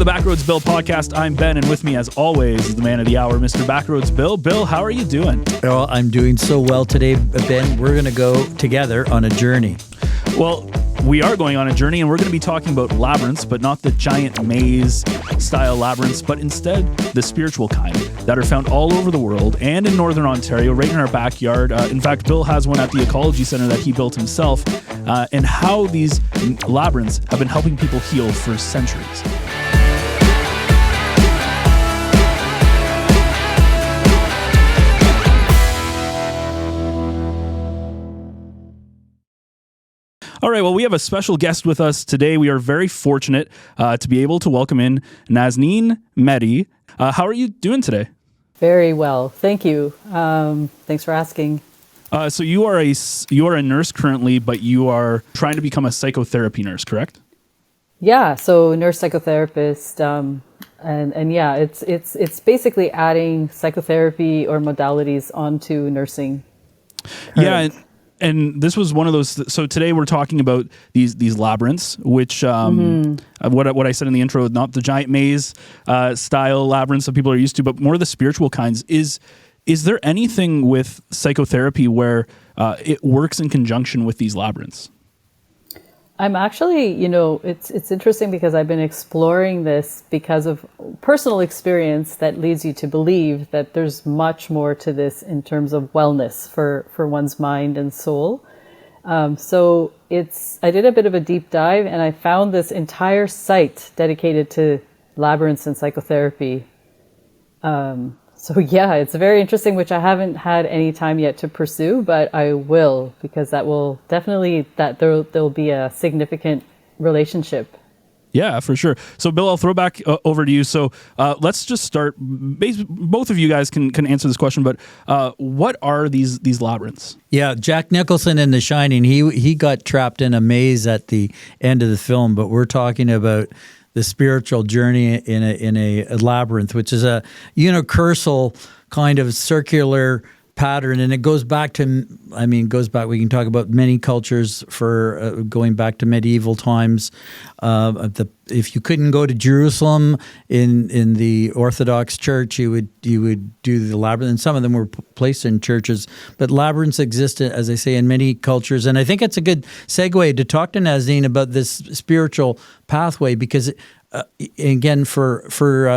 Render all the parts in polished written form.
the Backroads Bill podcast. I'm Ben, and with me, as always, is the man of the hour, Mr. Backroads Bill. Bill, how are you doing? Well, I'm doing so well today, Ben. We're going to go together on a journey. Well, we are going on a journey, and we're going to be talking about labyrinths, but not the giant maze-style labyrinths, but instead the spiritual kind that are found all over the world and in Northern Ontario, right in our backyard. In fact, Bill has one at the Ecology Center that he built himself, and how these labyrinths have been helping people heal for centuries. All right, well, we have a special guest with us today. We are very fortunate to be able to welcome in Nazneen Mehdi. How are you doing today? Very well, thank you. Thanks for asking. So you are a nurse currently, but you are trying to become a psychotherapy nurse, correct? Yeah, so nurse psychotherapist, and yeah, it's basically adding psychotherapy or modalities onto nursing. Correct. Yeah. And this was one of those. So today we're talking about these labyrinths, which what I said in the intro, not the giant maze style labyrinths that people are used to, but more the spiritual kinds. Is there anything with psychotherapy where it works in conjunction with these labyrinths? I'm actually, it's interesting because I've been exploring this because of personal experience that leads you to believe that there's much more to this in terms of wellness for one's mind and soul. So I did a bit of a deep dive and I found this entire site dedicated to labyrinths and psychotherapy. So yeah, it's very interesting, which I haven't had any time yet to pursue, but I will, because that will definitely, there'll be a significant relationship. Yeah, for sure. So Bill, I'll throw back over to you. So let's just start. Both of you guys can answer this question, but what are these labyrinths? Yeah, Jack Nicholson in The Shining, he got trapped in a maze at the end of the film, but we're talking about the spiritual journey in a labyrinth, which is a universal kind of circular pattern, and it goes back, we can talk about many cultures for going back to medieval times. If you couldn't go to Jerusalem in the Orthodox Church, you would do the labyrinth, and some of them were placed in churches. But labyrinths exist, as I say, in many cultures, and I think it's a good segue to talk to Nazneen about this spiritual pathway, because again, for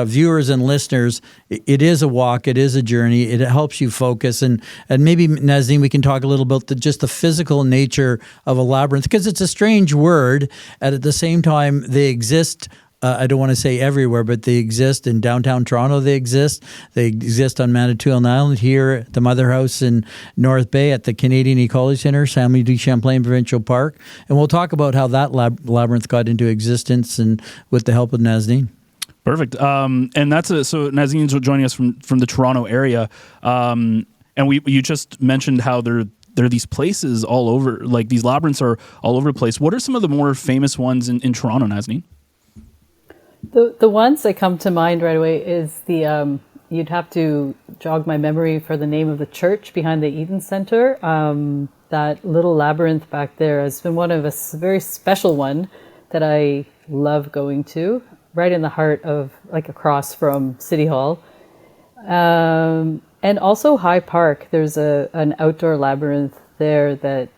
viewers and listeners, it is a walk, it is a journey, it helps you focus. And maybe, Nazneen, we can talk a little about just the physical nature of a labyrinth, because it's a strange word, and at the same time, they exist. I don't want to say everywhere, but they exist in downtown Toronto. They exist on Manitoulin Island, here at the Mother House in North Bay, at the Canadian Ecology Center, Samuel D. Champlain Provincial Park. And we'll talk about how that labyrinth got into existence, and with the help of Nazneen. Perfect. And that's so Nazneen's joining us from the Toronto area. And you just mentioned how there are these places all over, like these labyrinths are all over the place. What are some of the more famous ones in Toronto, Nazneen? The ones that come to mind right away is the, you'd have to jog my memory for the name of the church behind the Eden Center. That little labyrinth back there has been one of a very special one that I love going to, right in the heart of, like, across from City Hall. And also High Park, there's an outdoor labyrinth there that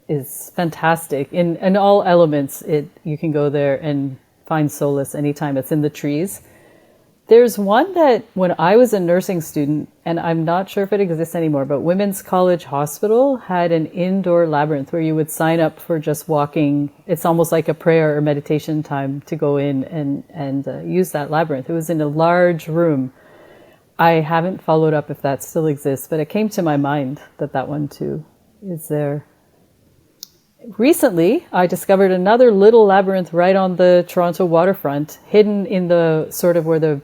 is fantastic. In all elements, you can go there and find solace anytime. It's in the trees. There's one that when I was a nursing student, and I'm not sure if it exists anymore, but Women's College Hospital had an indoor labyrinth where you would sign up for just walking. It's almost like a prayer or meditation time to go in and use that labyrinth. It was in a large room. I haven't followed up if that still exists, but it came to my mind that one too is there. Recently, I discovered another little labyrinth right on the Toronto waterfront, hidden in the sort of where the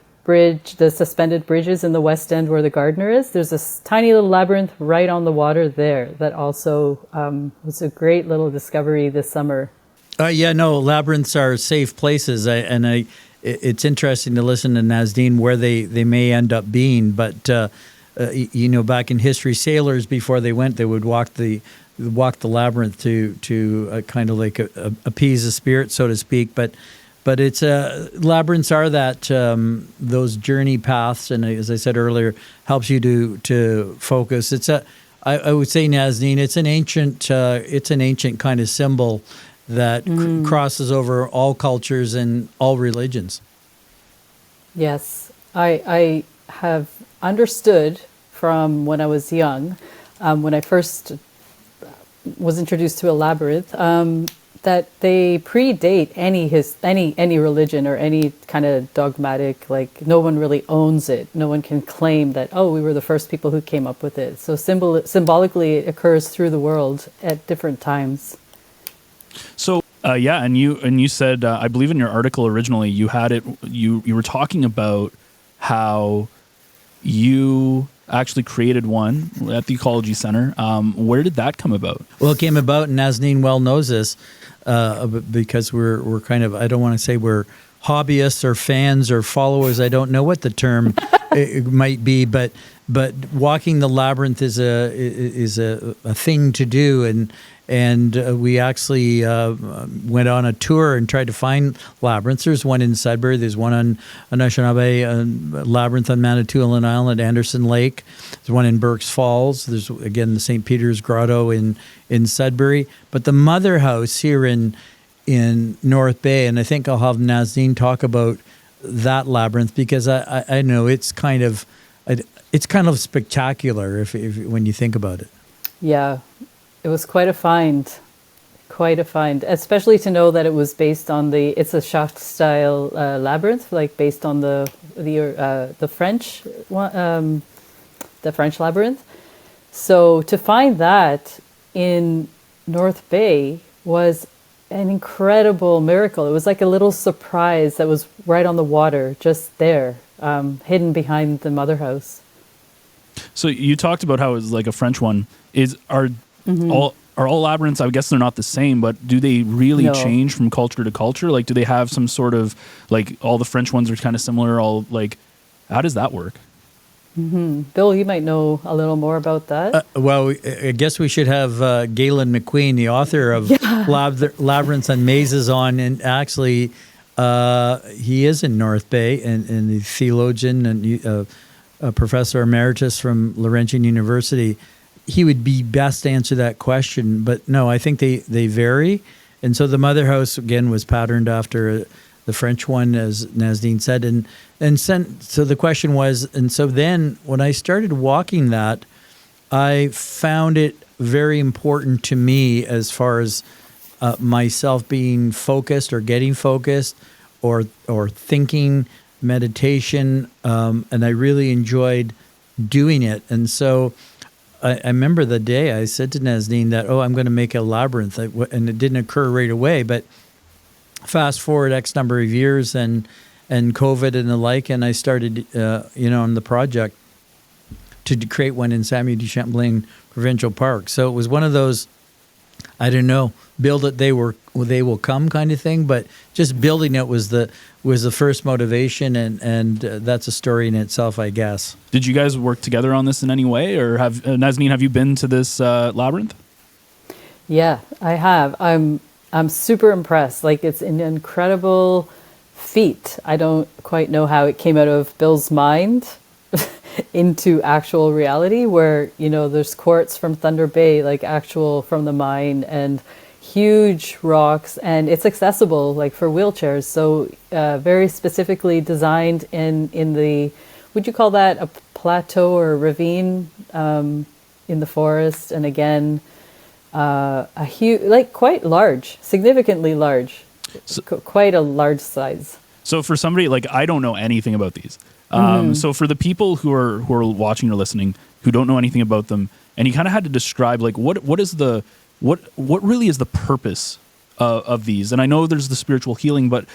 suspended bridge is in the West End where the Gardner is. There's this tiny little labyrinth right on the water there that also was a great little discovery this summer. Labyrinths are safe places, it's interesting to listen to Nazneen where they may end up being, but back in history, sailors, before they went, they would walk the labyrinth to kind of like appease the spirit, so to speak. But But it's labyrinths are that those journey paths, and as I said earlier, helps you to focus. I would say, Nazneen, it's an ancient kind of symbol that crosses over all cultures and all religions. Yes, I have understood from when I was young, when I first was introduced to a labyrinth, that they predate any religion or any kind of dogmatic, like no one really owns it. No one can claim that, oh, we were the first people who came up with it. So symbolically it occurs through the world at different times. So and you said, I believe in your article originally, you had it. You were talking about how you actually created one at the Ecology Center. Where did that come about? Well, it came about, and Nazneen well knows this, because we're kind of, I don't want to say we're hobbyists or fans or followers. I don't know what the term it might be, but walking the labyrinth is a thing to do, and we actually went on a tour and tried to find labyrinths. There's one in Sudbury. There's one on Anishinaabe labyrinth on Manitoulin Island, Anderson Lake. There's one in Burke's Falls. There's, again, the St. Peter's Grotto in Sudbury. But the mother house here in North Bay, and I think I'll have Nazneen talk about that labyrinth, because I know it's kind of spectacular if when you think about it. Yeah. It was quite a find, especially to know that it was based on it's a Chartres style labyrinth, like based on the French one, the French labyrinth. So to find that in North Bay was an incredible miracle. It was like a little surprise that was right on the water, just there, hidden behind the mother house. So you talked about how it was like a French one. Are all labyrinths, I guess they're not the same, but do they really change from culture to culture? Like, do they have some sort of, like, all the French ones are kind of similar, how does that work? Mm-hmm. Bill, you might know a little more about that. Well, I guess we should have Galen McQueen, the author of Labyrinths and Mazes, on, and actually he is in North Bay, and the theologian and professor emeritus from Laurentian University. He would be best to answer that question, but no, I think they vary. And so the mother house, again, was patterned after the French one, as Nazneen said. So the question was, and so then when I started walking that, I found it very important to me as far as myself being focused or getting focused or thinking, meditation, and I really enjoyed doing it. And so I remember the day I said to Nazneen that, I'm going to make a labyrinth, and it didn't occur right away. But fast forward X number of years and COVID and the like, and I started, on the project to create one in Samuel de Champlain Provincial Park. So it was one of those, I don't know, build it, they will come kind of thing. But just building it was the first motivation, and that's a story in itself, I guess. Did you guys work together on this in any way, or Nazneen, have you been to this labyrinth? Yeah, I have. I'm super impressed. Like, it's an incredible feat. I don't quite know how it came out of Bill's mind into actual reality, where there's quartz from Thunder Bay, like actual from the mine, and huge rocks, and it's accessible like for wheelchairs. So very specifically designed in the, would you call that a plateau or a ravine in the forest? And again, a huge, like quite large, significantly large, quite a large size. So for somebody like, I don't know anything about these. So for the people who are watching or listening who don't know anything about them, and you kind of had to describe like what really is the purpose of these? And I know there's the spiritual healing, but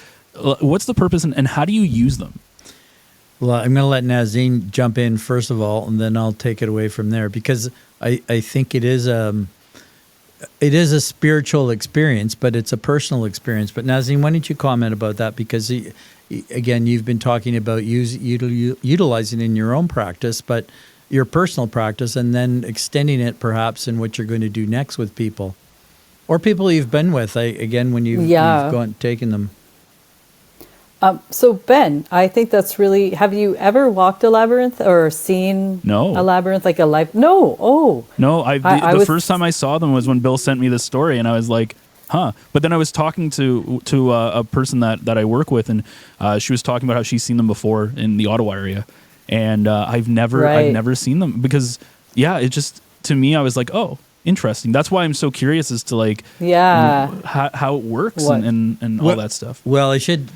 what's the purpose, and how do you use them? Well, I'm going to let Nazneen jump in first of all, and then I'll take it away from there, because I think it is a spiritual experience, but it's a personal experience. But Nazneen, why don't you comment about that? Because again, you've been talking about utilizing it in your own practice, but your personal practice, and then extending it perhaps in what you're going to do next with people, or people you've been with. When you've taken them. So Ben, I think that's really. Have you ever walked a labyrinth or seen No. a labyrinth like a life? No. Oh. No, I the was- first time I saw them was when Bill sent me this story, and I was like, "Huh." But then I was talking to a person that I work with, and she was talking about how she's seen them before in the Ottawa area, and I've never seen them because it just, to me, I was like, "Oh, interesting." That's why I'm so curious as to like how it works and all that stuff. Well, I should,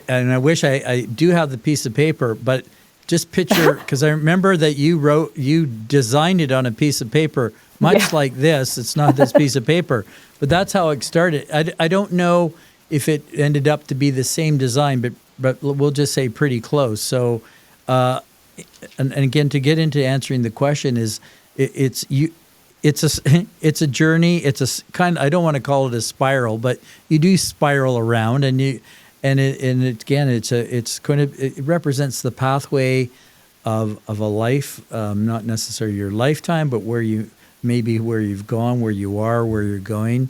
and I wish I do have the piece of paper, but just picture, because I remember that you designed it on a piece of paper, much like this. It's not this piece of paper, but that's how it started. I don't know if it ended up to be the same design, but we'll just say pretty close. So, and again, to get into answering the question is, it's a journey. It's a kind. I don't want to call it a spiral, but you do spiral around, it represents the pathway of a life, not necessarily your lifetime, but where you've gone, where you are, where you're going.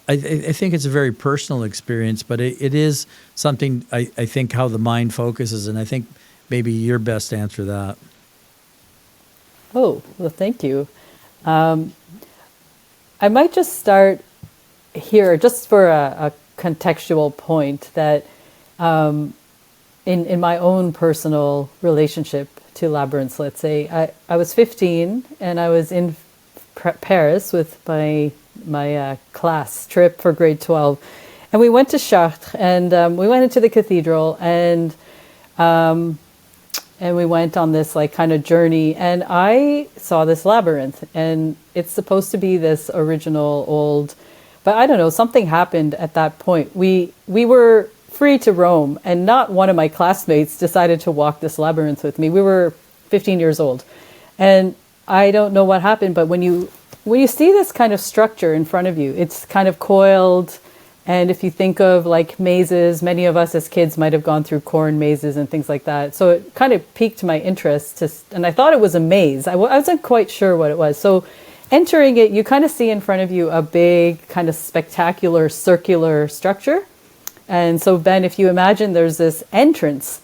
I think it's a very personal experience, but it is something I think how the mind focuses, and I think maybe you're best to answer that. Oh, well, thank you. I might just start here, just for a contextual point, that in my own personal relationship to labyrinths, let's say, I was 15 and I was in Paris with my class trip for grade 12, and we went to Chartres, and we went into the cathedral, and we went on this like kind of journey, and I saw this labyrinth, and it's supposed to be this original old, but I don't know, something happened at that point. We were free to roam, and not one of my classmates decided to walk this labyrinth with me. We were 15 years old, and I don't know what happened, but when you see this kind of structure in front of you, it's kind of coiled. And if you think of like mazes, many of us as kids might have gone through corn mazes and things like that. So it kind of piqued my interest, and I thought it was a maze. I wasn't quite sure what it was. So entering it, you kind of see in front of you a big kind of spectacular circular structure. And so Ben, if you imagine there's this entrance,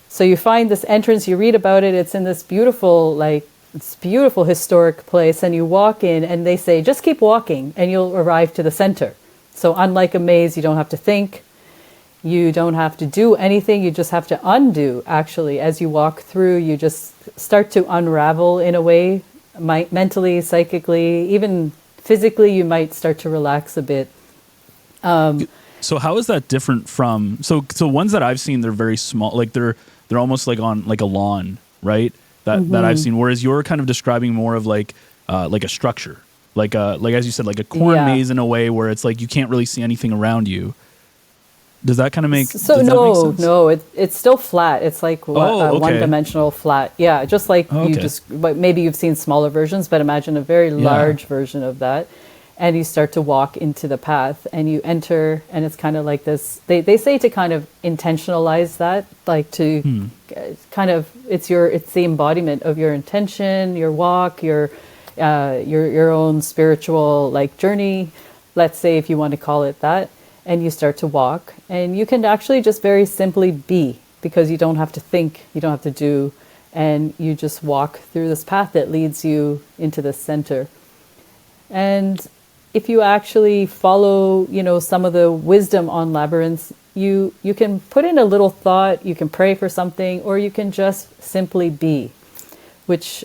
so you find this entrance, you read about it, it's in this beautiful historic place, and you walk in and they say, just keep walking and you'll arrive to the center. So unlike a maze, you don't have to think, you don't have to do anything, you just have to undo. Actually, as you walk through, you just start to unravel in a way, mentally, psychically, even physically, you might start to relax a bit. So how is that different from, so ones that I've seen, they're very small, like they're almost like on like a lawn, right? That I've seen, whereas you're kind of describing more of like a structure. Like as you said, like a corn maze in a way where it's like you can't really see anything around you. Does that kind of make sense? No, it's still flat. It's like one-dimensional flat. Yeah, just like but maybe you've seen smaller versions, but imagine a very large version of that. And you start to walk into the path, and you enter, and it's kind of like this. They say to kind of intentionalize that, like to kind of it's the embodiment of your intention, your walk, your own spiritual like journey, let's say, if you want to call it that. And you start to walk, and you can actually just very simply be, because you don't have to think, you don't have to do, and you just walk through this path that leads you into the center. And if you actually follow, some of the wisdom on labyrinths, you can put in a little thought, you can pray for something, or you can just simply be, which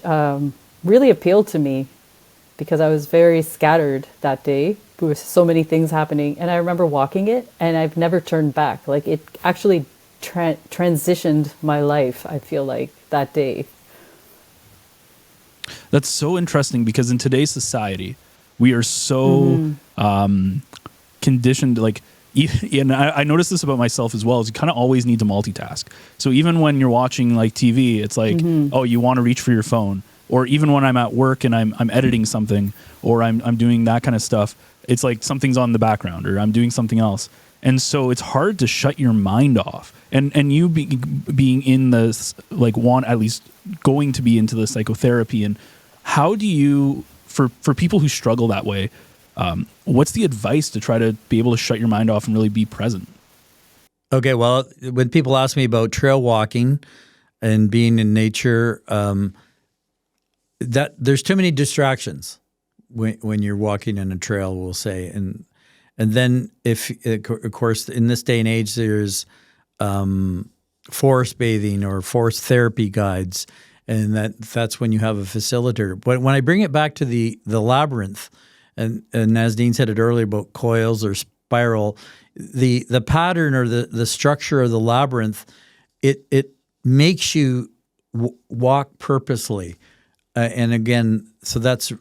really appealed to me because I was very scattered that day. There were so many things happening, and I remember walking it, and I've never turned back. Like, it actually transitioned my life, I feel like, that day. That's so interesting, because in today's society, we are so conditioned, like, and I noticed this about myself as well, is you kind of always need to multitask. So even when you're watching like TV, it's like, oh, you want to reach for your phone. Or even when I'm at work and I'm editing something, or I'm doing that kind of stuff, it's like something's on the background, or I'm doing something else. And so it's hard to shut your mind off. And you being in this, like, at least going to be into the psychotherapy, and how do you, for people who struggle that way, what's the advice to try to be able to shut your mind off and really be present? Okay, well, when people ask me about trail walking and being in nature, that there's too many distractions when you're walking in a trail, we'll say, and then if of course in this day and age there's forest bathing or forest therapy guides, and that's when you have a facilitator. But when I bring it back to the labyrinth, and Nazneen said it earlier about coils or spiral, the pattern or the structure of the labyrinth, it makes you walk purposely. And again, so that's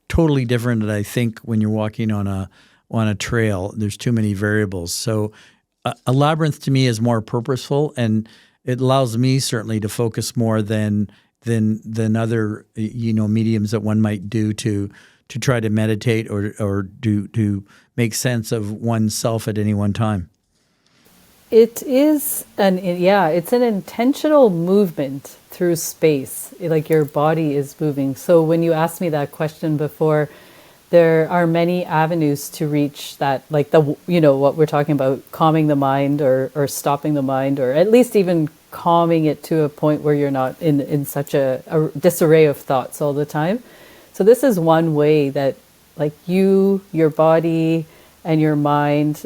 totally different than I think when you're walking on a trail. There's too many variables. So a labyrinth to me is more purposeful, and it allows me certainly to focus more than other mediums that one might do to try to meditate or to make sense of oneself at any one time. It's an intentional movement through space, like your body is moving. So when you asked me that question before, there are many avenues to reach that, like what we're talking about, calming the mind or stopping the mind, or at least even calming it to a point where you're not in such a disarray of thoughts all the time. So this is one way that, like, your body and your mind,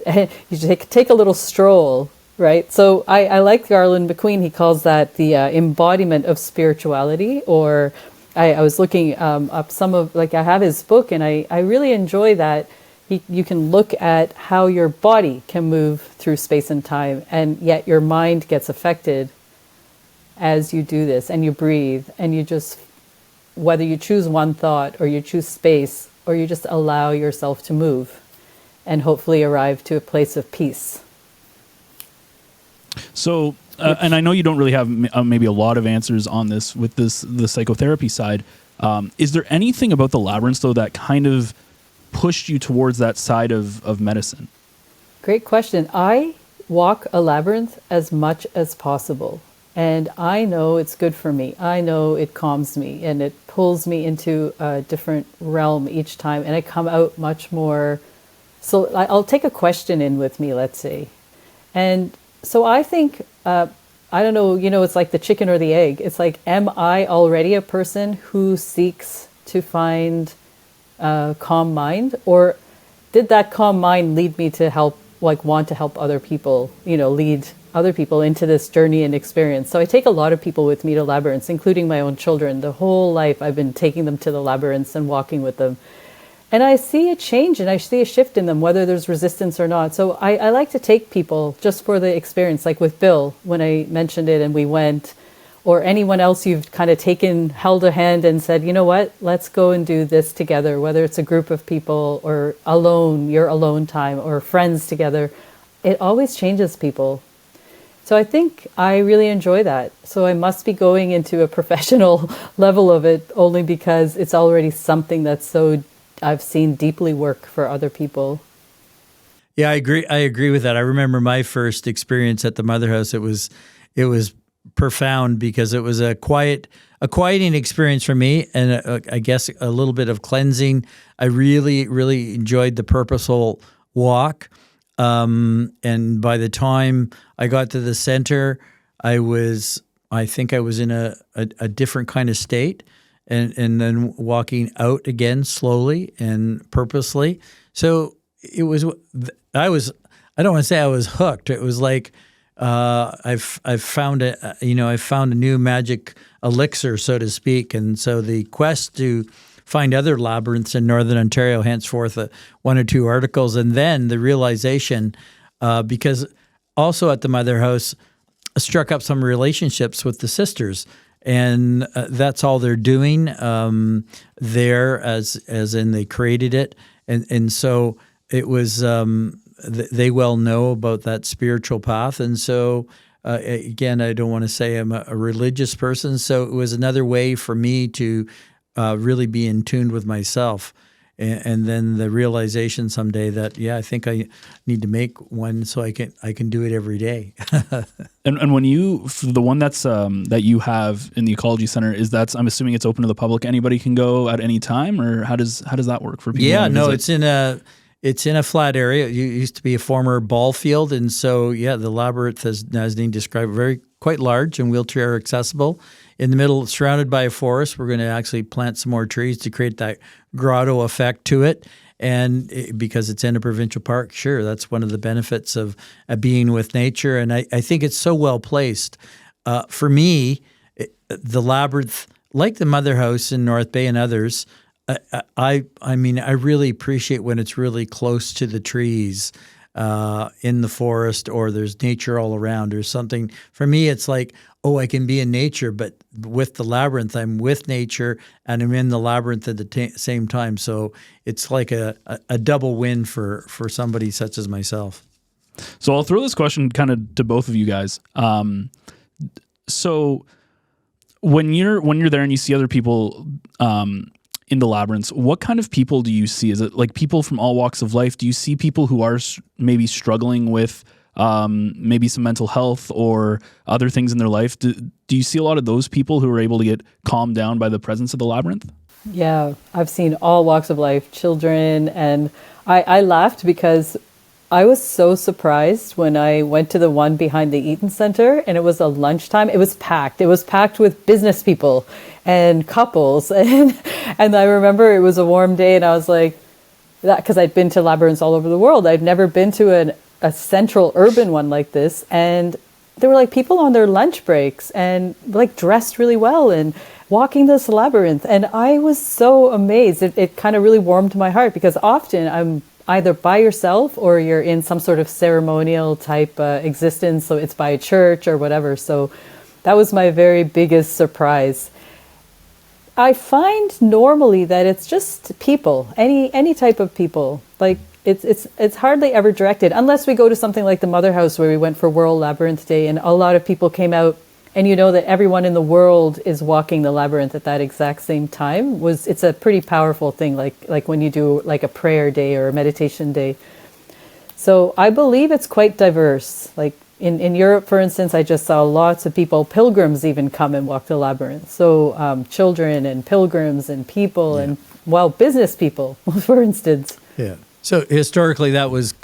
you take a little stroll, right? So I like Garland McQueen. He calls that the embodiment of spirituality. Or I was looking up some of, like, I have his book, and I really enjoy that. You can look at how your body can move through space and time, and yet your mind gets affected as you do this, and you breathe, and you just, whether you choose one thought or you choose space, or you just allow yourself to move and hopefully arrive to a place of peace. So, and I know you don't really have maybe a lot of answers on this with the psychotherapy side. Is there anything about the labyrinths, though, that kind of pushed you towards that side of medicine? Great question. I walk a labyrinth as much as possible, and I know it's good for me. I know it calms me, and it pulls me into a different realm each time, and I come out much more. So I'll take a question in with me, let's say, and so I think, I don't know, it's like the chicken or the egg. It's like, am I already a person who seeks to find a calm mind? Or did that calm mind lead me to want to help other people, lead other people into this journey and experience? So I take a lot of people with me to labyrinths, including my own children. The whole life I've been taking them to the labyrinths and walking with them. And I see a change and I see a shift in them, whether there's resistance or not. So I like to take people just for the experience, like with Bill, when I mentioned it and we went, or anyone else you've kind of held a hand and said, you know what, let's go and do this together, whether it's a group of people or alone, your alone time, or friends together. It always changes people. So I think I really enjoy that. So I must be going into a professional level of it only because it's already something that's so I've seen deeply work for other people. Yeah, I agree with that. I remember my first experience at the Mother House. It was profound because it was a quieting experience for me, and I guess a little bit of cleansing. I really, really enjoyed the purposeful walk. And by the time I got to the center, I think I was in a different kind of state. And then walking out again slowly and purposely. So it was. I don't want to say I was hooked. It was like I've found a new magic elixir, so to speak. And so the quest to find other labyrinths in Northern Ontario, henceforth, one or two articles, and then the realization, because also at the Mother House, struck up some relationships with the sisters. And that's all they're doing there, as in they created it, and so it was. They well know about that spiritual path, and so again, I don't want to say I'm a religious person, so it was another way for me to really be in tune with myself. And then the realization someday that, I think I need to make one so I can do it every day. And when the one that's that you have in the Ecology Center, I'm assuming it's open to the public. Anybody can go at any time, or how does that work for people? Yeah, no, it's in It's in a flat area. It used to be a former ball field. And so, yeah, the labyrinth, as Nazneen described, quite large and wheelchair accessible. In the middle, surrounded by a forest, we're going to actually plant some more trees to create that grotto effect to it. And because it's in a provincial park, sure, that's one of the benefits of being with nature. And I think it's so well placed. For me, the labyrinth, like the Mother House in North Bay and others, I mean, I really appreciate when it's really close to the trees in the forest, or there's nature all around or something. For me, it's like, I can be in nature, but with the labyrinth, I'm with nature and I'm in the labyrinth at the same time. So it's like a double win for somebody such as myself. So I'll throw this question kind of to both of you guys. So when you're there and you see other people in the labyrinths, what kind of people do you see? Is it like people from all walks of life? Do you see people who are maybe struggling with maybe some mental health or other things in their life? Do you see a lot of those people who are able to get calmed down by the presence of the labyrinth? Yeah, I've seen all walks of life, children, and I laughed because I was so surprised when I went to the one behind the Eaton Center, and it was a lunchtime. It was packed. It was packed with business people and couples. And I remember it was a warm day, and I was like, that because I'd been to labyrinths all over the world. I'd never been to a central urban one like this. And there were like people on their lunch breaks and like dressed really well and walking this labyrinth. And I was so amazed. It kind of really warmed my heart, because often I'm either by yourself or you're in some sort of ceremonial type existence. So it's by a church or whatever. So that was my very biggest surprise. I find normally that it's just people, any type of people. Like it's hardly ever directed, unless we go to something like the Mother House, where we went for World Labyrinth Day, and a lot of people came out, and you know that everyone in the world is walking the labyrinth at that exact same time. It's a pretty powerful thing, like when you do like a prayer day or a meditation day. So I believe it's quite diverse. Like in Europe, for instance, I just saw lots of people, pilgrims even come and walk the labyrinth. So children and pilgrims and people and business people, for instance. Yeah. So historically, that was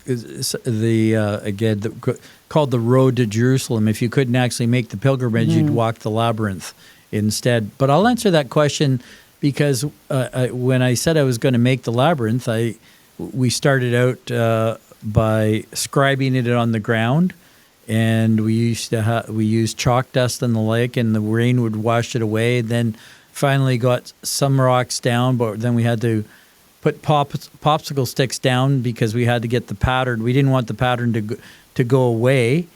called the Road to Jerusalem. If you couldn't actually make the pilgrimage, you'd walk the labyrinth instead. But I'll answer that question because when I said I was going to make the labyrinth, we started out by scribing it on the ground, and we used chalk dust in the lake, and the rain would wash it away. Then finally got some rocks down, but then we had to put popsicle sticks down because we had to get the pattern. We didn't want the pattern to go away.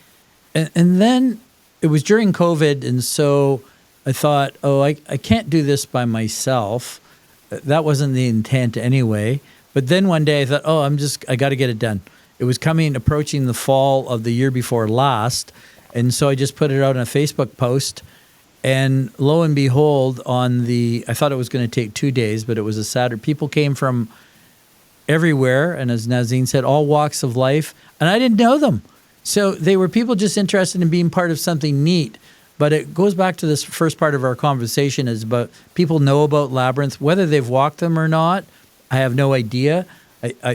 And then it was during COVID, and so I thought, I can't do this by myself. That wasn't the intent anyway. But then one day I thought, I got to get it done. It was approaching the fall of the year before last, and so I just put it out on a Facebook post. And lo and behold, I thought it was going to take 2 days, but it was a Saturday. People came from everywhere, and as Nazneen said, all walks of life, and I didn't know them. So they were people just interested in being part of something neat. But it goes back to this first part of our conversation, is about people know about labyrinths, whether they've walked them or not. I have no idea.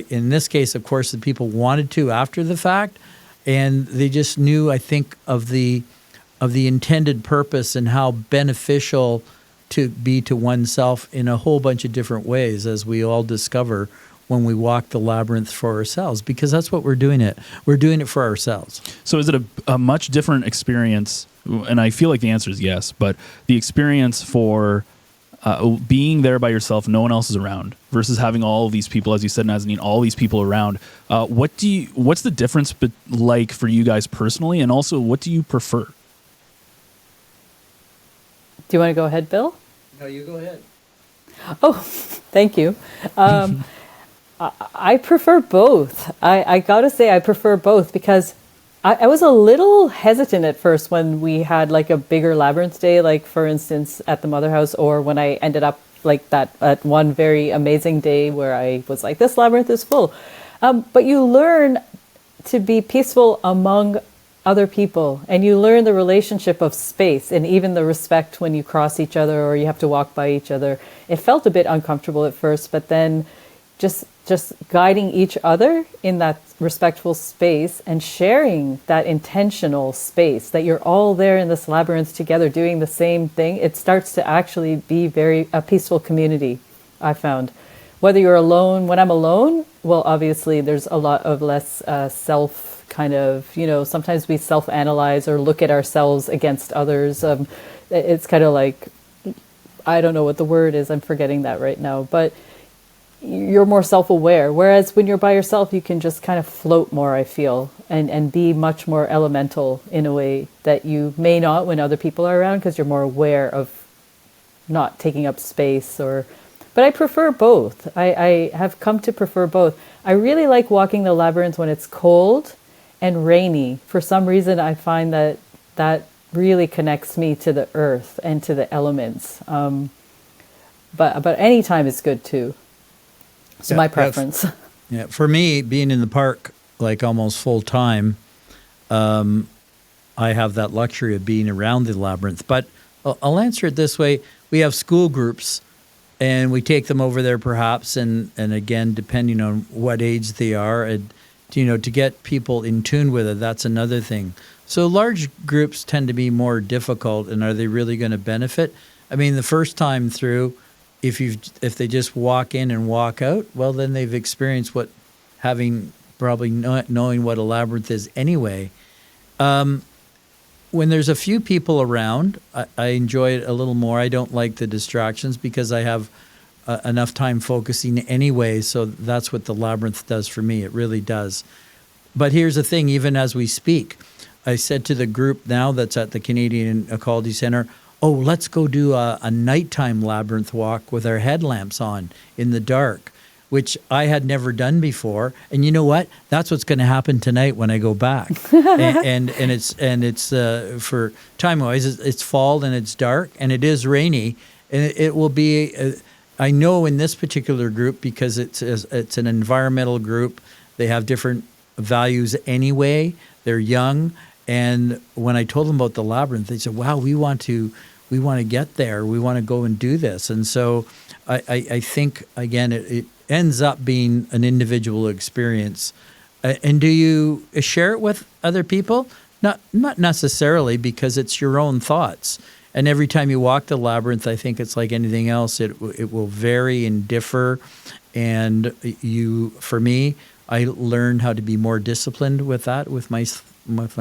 In this case, of course, the people wanted to after the fact, and they just knew, I think, of the intended purpose and how beneficial to be to oneself in a whole bunch of different ways, as we all discover when we walk the labyrinth for ourselves, because that's what we're doing it. We're doing it for ourselves. So is it a much different experience? And I feel like the answer is yes, but the experience for being there by yourself, no one else is around, versus having all of these people, as you said, Nazneen, all these people around. What's the difference like for you guys personally, and also what do you prefer? Do you want to go ahead, Bill? No, you go ahead. Oh, thank you. I prefer both. I got to say I prefer both, because I was a little hesitant at first when we had like a bigger labyrinth day, like for instance at the Mother House, or when I ended up like that at one very amazing day where I was like, this labyrinth is full. But you learn to be peaceful among other people, and you learn the relationship of space and even the respect when you cross each other or you have to walk by each other. It felt a bit uncomfortable at first, but then just just guiding each other in that respectful space and sharing that intentional space, that you're all there in this labyrinth together doing the same thing, it starts to actually be a peaceful community, I found. Whether you're alone, when I'm alone, well, obviously there's a lot of less self kind of, sometimes we self-analyze or look at ourselves against others. It's kind of like, I don't know what the word is, I'm forgetting that right now, but you're more self-aware. Whereas when you're by yourself, you can just kind of float more, I feel, and be much more elemental in a way that you may not when other people are around, because you're more aware of not taking up space. But I prefer both. I have come to prefer both. I really like walking the labyrinth when it's cold and rainy. For some reason, I find that really connects me to the earth and to the elements. But any time is good too. So my preference. Yeah, for me, being in the park like almost full time, I have that luxury of being around the labyrinth. But I'll answer it this way: we have school groups, and we take them over there, perhaps, and again, depending on what age they are, and to get people in tune with it, that's another thing. So large groups tend to be more difficult, and are they really going to benefit? I mean, the first time through, if they just walk in and walk out, well, then they've experienced probably not knowing what a labyrinth is anyway. When there's a few people around, I enjoy it a little more. I don't like the distractions because I have enough time focusing anyway, so that's what the labyrinth does for me. It really does. But here's the thing, even as we speak, I said to the group now that's at the Canadian Ecology Centre, let's go do a nighttime labyrinth walk with our headlamps on in the dark, which I had never done before. And you know what? That's what's going to happen tonight when I go back. and it's for time-wise, it's fall and it's dark and it is rainy. And it will be, I know in this particular group, because it's an environmental group, they have different values anyway. They're young. And when I told them about the labyrinth, they said, wow, we want to get there. We want to go and do this. And so I think, again, it ends up being an individual experience. And do you share it with other people? Not necessarily, because it's your own thoughts. And every time you walk the labyrinth, I think it's like anything else. It will vary and differ. And for me, I learned how to be more disciplined with that, with my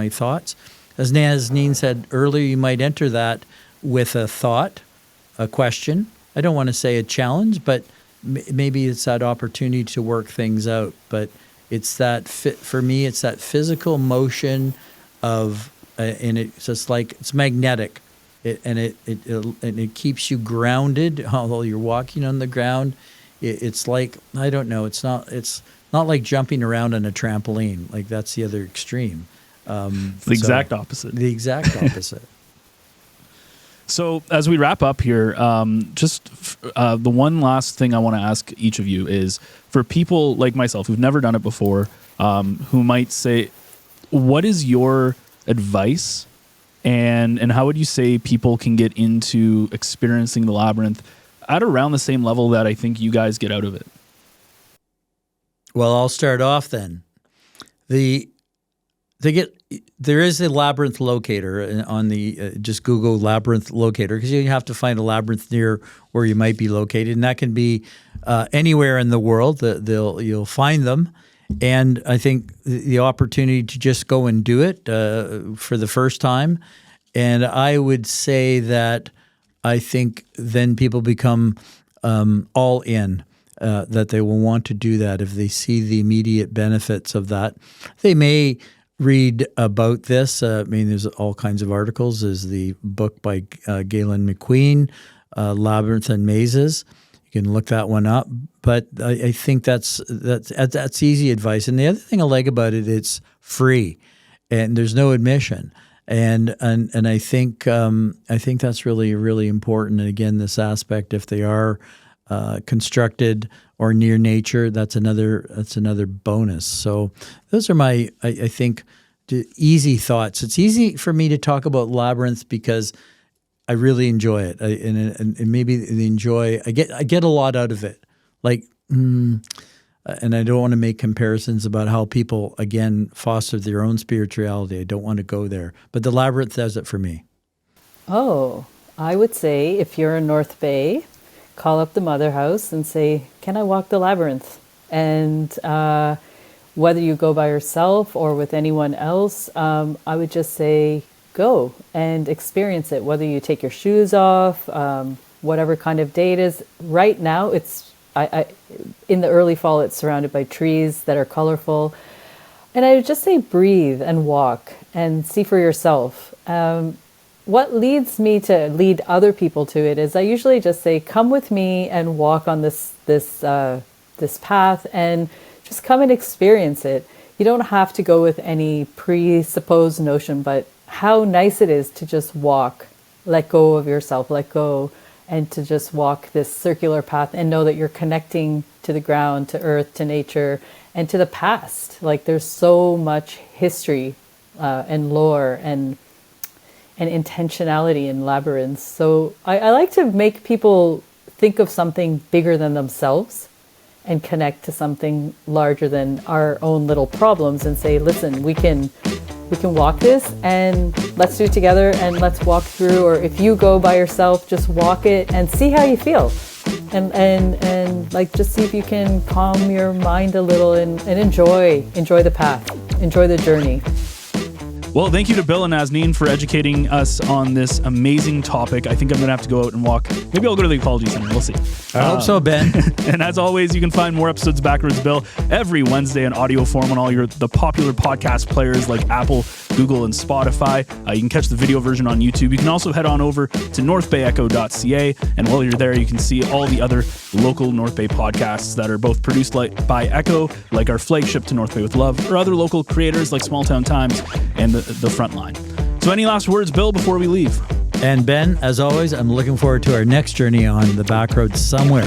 thoughts. As Nazneen said earlier, you might enter that with a thought, a question. I don't want to say a challenge, but maybe it's that opportunity to work things out. But it's that for me, it's that physical motion of, and it's just like it's magnetic, and it keeps you grounded although you're walking on the ground. It's like, I don't know. It's not like jumping around on a trampoline. Like, that's the other extreme. The exact opposite. The exact opposite. So as we wrap up here, the one last thing I want to ask each of you is, for people like myself who've never done it before, who might say, what is your advice, and how would you say people can get into experiencing the labyrinth at around the same level that I think you guys get out of it? Well, I'll start off then. There is a labyrinth locator on the just Google labyrinth locator, because you have to find a labyrinth near where you might be located, and that can be anywhere in the world. You'll find them, and I think the opportunity to just go and do it for the first time, and I would say that I think then people become all in. That they will want to do that if they see the immediate benefits of that. They may read about this. I mean, there's all kinds of articles. There's the book by Galen McQueen, Labyrinth and Mazes. You can look that one up. But I think that's easy advice. And the other thing I like about it, it's free, and there's no admission. And I think that's really, really important. And again, this aspect, if they are constructed or near nature, that's another bonus. So those are my, I think, easy thoughts. It's easy for me to talk about Labyrinth because I really enjoy it, and maybe I get a lot out of it. Like and I don't want to make comparisons about how people, again, foster their own spirituality. I don't want to go there. But the Labyrinth does it for me. Oh, I would say if you're in North Bay, call up the Mother House and say, can I walk the Labyrinth? And whether you go by yourself or with anyone else, I would just say, go and experience it, whether you take your shoes off, whatever kind of day it is. Right now, it's in the early fall, it's surrounded by trees that are colorful. And I would just say breathe and walk and see for yourself. What leads me to lead other people to it is I usually just say, come with me and walk on this path and just come and experience it. You don't have to go with any presupposed notion, but how nice it is to just walk, let go of yourself, let go, and to just walk this circular path and know that you're connecting to the ground, to earth, to nature, and to the past. Like there's so much history and lore and intentionality in labyrinths. So I like to make people think of something bigger than themselves and connect to something larger than our own little problems and say, listen, we can walk this and let's do it together and let's walk through. Or if you go by yourself, just walk it and see how you feel. And like just see if you can calm your mind a little and enjoy the path, enjoy the journey. Well, thank you to Bill and Nazneen for educating us on this amazing topic. I think I'm going to have to go out and walk. Maybe I'll go to the Ecology Center. We'll see. I hope so, Ben. And as always, you can find more episodes of Backroads Bill every Wednesday in audio form on all the popular podcast players like Apple, Google, and Spotify. You can catch the video version on YouTube. You can also head on over to NorthBayEcho.ca. And while you're there, you can see all the other local North Bay podcasts that are both produced by Echo, like our flagship To North Bay with Love, or other local creators like Small Town Times and the front line. So any last words, Bill, before we leave? And Ben, as always, I'm looking forward to our next journey on the Backroads somewhere.